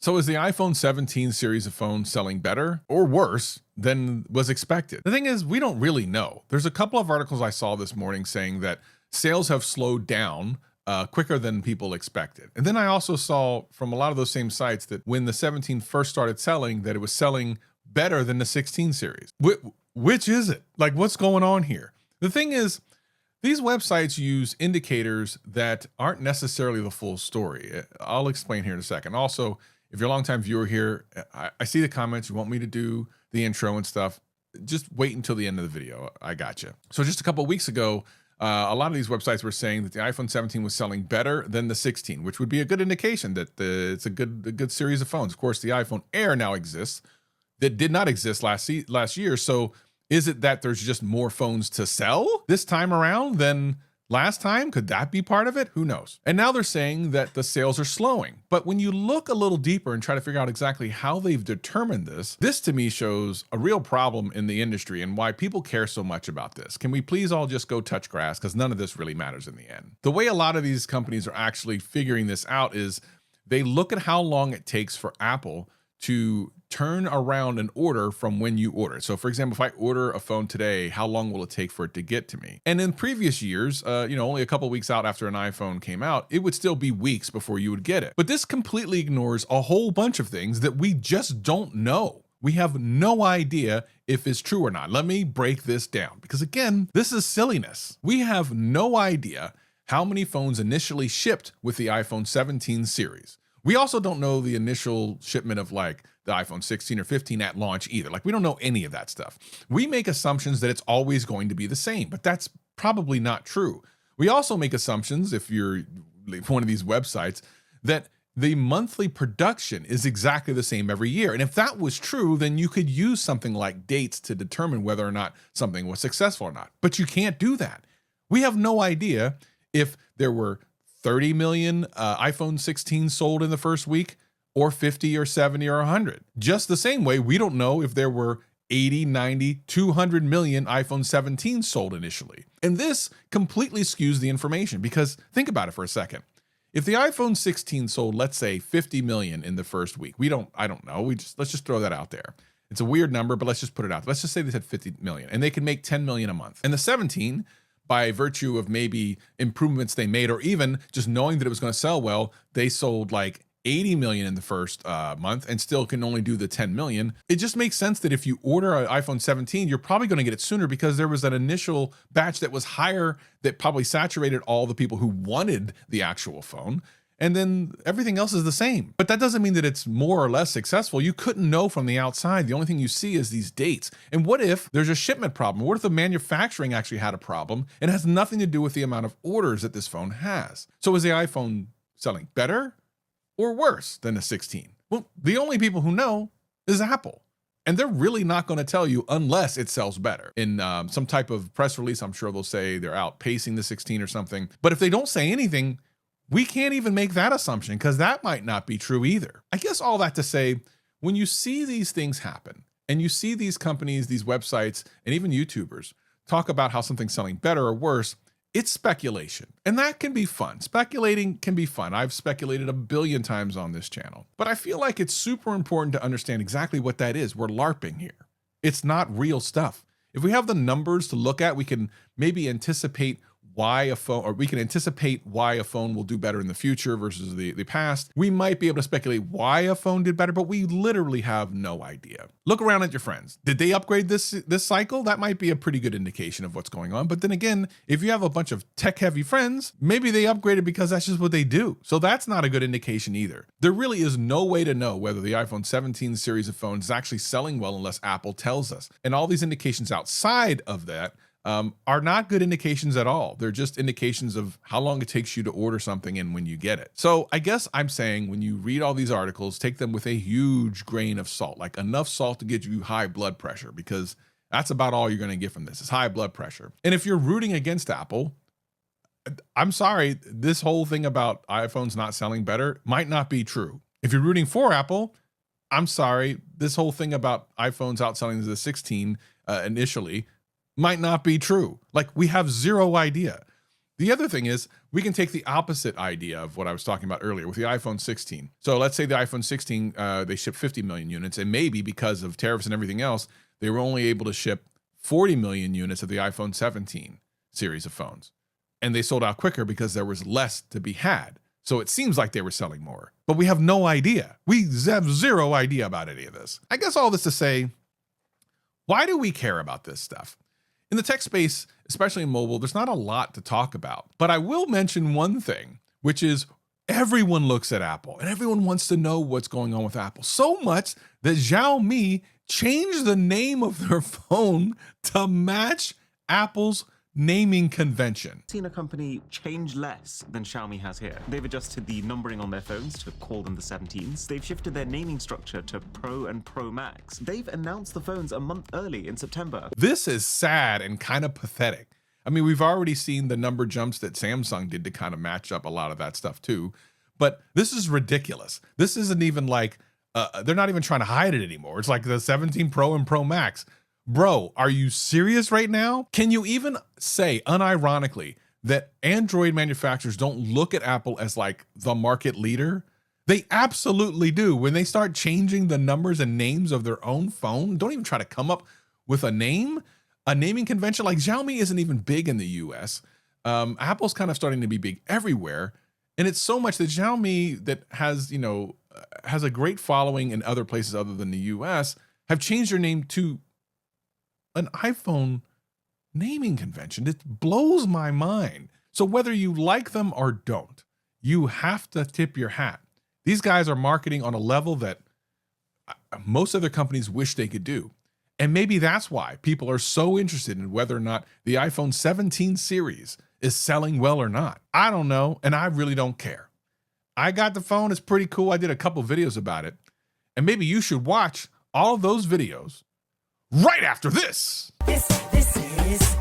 So is the iPhone 17 series of phones selling better or worse than was expected? The thing is, we don't really know. There's a couple of articles I saw this morning saying that sales have slowed down quicker than people expected. And then I also saw from a lot of those same sites that when the 17 first started selling, that it was selling better than the 16 series. Which is it? Like, what's going on here? The thing is, these websites use indicators that aren't necessarily the full story. I'll explain here in a second. Also, if you're a longtime viewer here, I see the comments. You want me to do the intro and stuff. Just wait until the end of the video. I got you. So just a couple of weeks ago, a lot of these websites were saying that the iPhone 17 was selling better than the 16, which would be a good indication that it's a good series of phones. Of course, the iPhone Air now exists that did not exist last year. So is it that there's just more phones to sell this time around than last time? Could that be part of it? Who knows? And now they're saying that the sales are slowing. But when you look a little deeper and try to figure out exactly how they've determined this to me shows a real problem in the industry and why people care so much about this. Can we please all just go touch grass? Because none of this really matters in the end. The way a lot of these companies are actually figuring this out is they look at how long it takes for Apple to turn around an order from when you order. So for example, if I order a phone today, how long will it take for it to get to me? And in previous years, only a couple weeks out after an iPhone came out, it would still be weeks before you would get it. But this completely ignores a whole bunch of things that we just don't know. We have no idea if it's true or not. Let me break this down because again, this is silliness. We have no idea how many phones initially shipped with the iPhone 17 series. We also don't know the initial shipment of like the iPhone 16 or 15 at launch either. Like we don't know any of that stuff. We make assumptions that it's always going to be the same, but that's probably not true. We also make assumptions, if you're one of these websites, that the monthly production is exactly the same every year. And if that was true, then you could use something like dates to determine whether or not something was successful or not. But you can't do that. We have no idea if there were 30 million iPhone 16 sold in the first week, or 50 or 70 or 100. Just the same way, we don't know if there were 80, 90, 200 million iPhone 17 sold initially. And this completely skews the information because think about it for a second. If the iPhone 16 sold, let's say 50 million in the first week, I don't know. Let's just throw that out there. It's a weird number, but let's just put it out there. Let's just say they said 50 million and they can make 10 million a month. And the 17, by virtue of maybe improvements they made, or even just knowing that it was going to sell well, they sold like 80 million in the first month and still can only do the 10 million. It just makes sense that if you order an iPhone 17, you're probably going to get it sooner because there was an initial batch that was higher that probably saturated all the people who wanted the actual phone. And then everything else is the same. But that doesn't mean that it's more or less successful. You couldn't know from the outside. The only thing you see is these dates. And what if there's a shipment problem? What if the manufacturing actually had a problem and it has nothing to do with the amount of orders that this phone has? So is the iPhone selling better or worse than the 16? Well, the only people who know is Apple. And they're really not going to tell you unless it sells better. In some type of press release, I'm sure they'll say they're outpacing the 16 or something. But if they don't say anything, we can't even make that assumption because that might not be true either. I guess all that to say, when you see these things happen and you see these companies, these websites, and even YouTubers talk about how something's selling better or worse, it's speculation. And that can be fun. Speculating can be fun. I've speculated a billion times on this channel. But I feel like it's super important to understand exactly what that is. We're LARPing here. It's not real stuff. If we have the numbers to look at, we can maybe anticipate why a phone will do better in the future versus the past. We might be able to speculate why a phone did better, but we literally have no idea. Look around at your friends. Did they upgrade this cycle? That might be a pretty good indication of what's going on. But then again, if you have a bunch of tech-heavy friends, maybe they upgraded because that's just what they do. So that's not a good indication either. There really is no way to know whether the iPhone 17 series of phones is actually selling well unless Apple tells us. And all these indications outside of that are not good indications at all. They're just indications of how long it takes you to order something and when you get it. So I guess I'm saying when you read all these articles, take them with a huge grain of salt, like enough salt to get you high blood pressure, because that's about all you're going to get from this is high blood pressure. And if you're rooting against Apple, I'm sorry, this whole thing about iPhones not selling better might not be true. If you're rooting for Apple, I'm sorry, this whole thing about iPhones outselling the 16 initially might not be true. Like, we have zero idea. The other thing is we can take the opposite idea of what I was talking about earlier with the iPhone 16. So let's say the iPhone 16, they shipped 50 million units, and maybe because of tariffs and everything else, they were only able to ship 40 million units of the iPhone 17 series of phones. And they sold out quicker because there was less to be had. So it seems like they were selling more, but we have no idea. We have zero idea about any of this. I guess all this to say, why do we care about this stuff? In the tech space, especially in mobile, there's not a lot to talk about, but I will mention one thing, which is everyone looks at Apple and everyone wants to know what's going on with Apple. So much that Xiaomi changed the name of their phone to match Apple's naming convention. Seen a company change less than Xiaomi has here. They've adjusted the numbering on their phones to call them the 17s. They've shifted their naming structure to Pro and Pro Max. They've announced the phones a month early in September. This is sad and kind of pathetic. I mean, we've already seen the number jumps that Samsung did to kind of match up a lot of that stuff too, but this is ridiculous. This isn't even like, they're not even trying to hide it anymore. It's like the 17 Pro and Pro Max. Bro, are you serious right now? Can you even say unironically that Android manufacturers don't look at Apple as like the market leader? They absolutely do. When they start changing the numbers and names of their own phone, don't even try to come up with a name, a naming convention. Like Xiaomi isn't even big in the US. Apple's kind of starting to be big everywhere. And it's so much that Xiaomi that has, you know, has a great following in other places other than the US have changed their name to an iPhone naming convention. It blows my mind. So whether you like them or don't, you have to tip your hat. These guys are marketing on a level that most other companies wish they could do. And maybe that's why people are so interested in whether or not the iPhone 17 series is selling well or not. I don't know, and I really don't care. I got the phone, it's pretty cool. I did a couple videos about it. And maybe you should watch all of those videos right after this. This is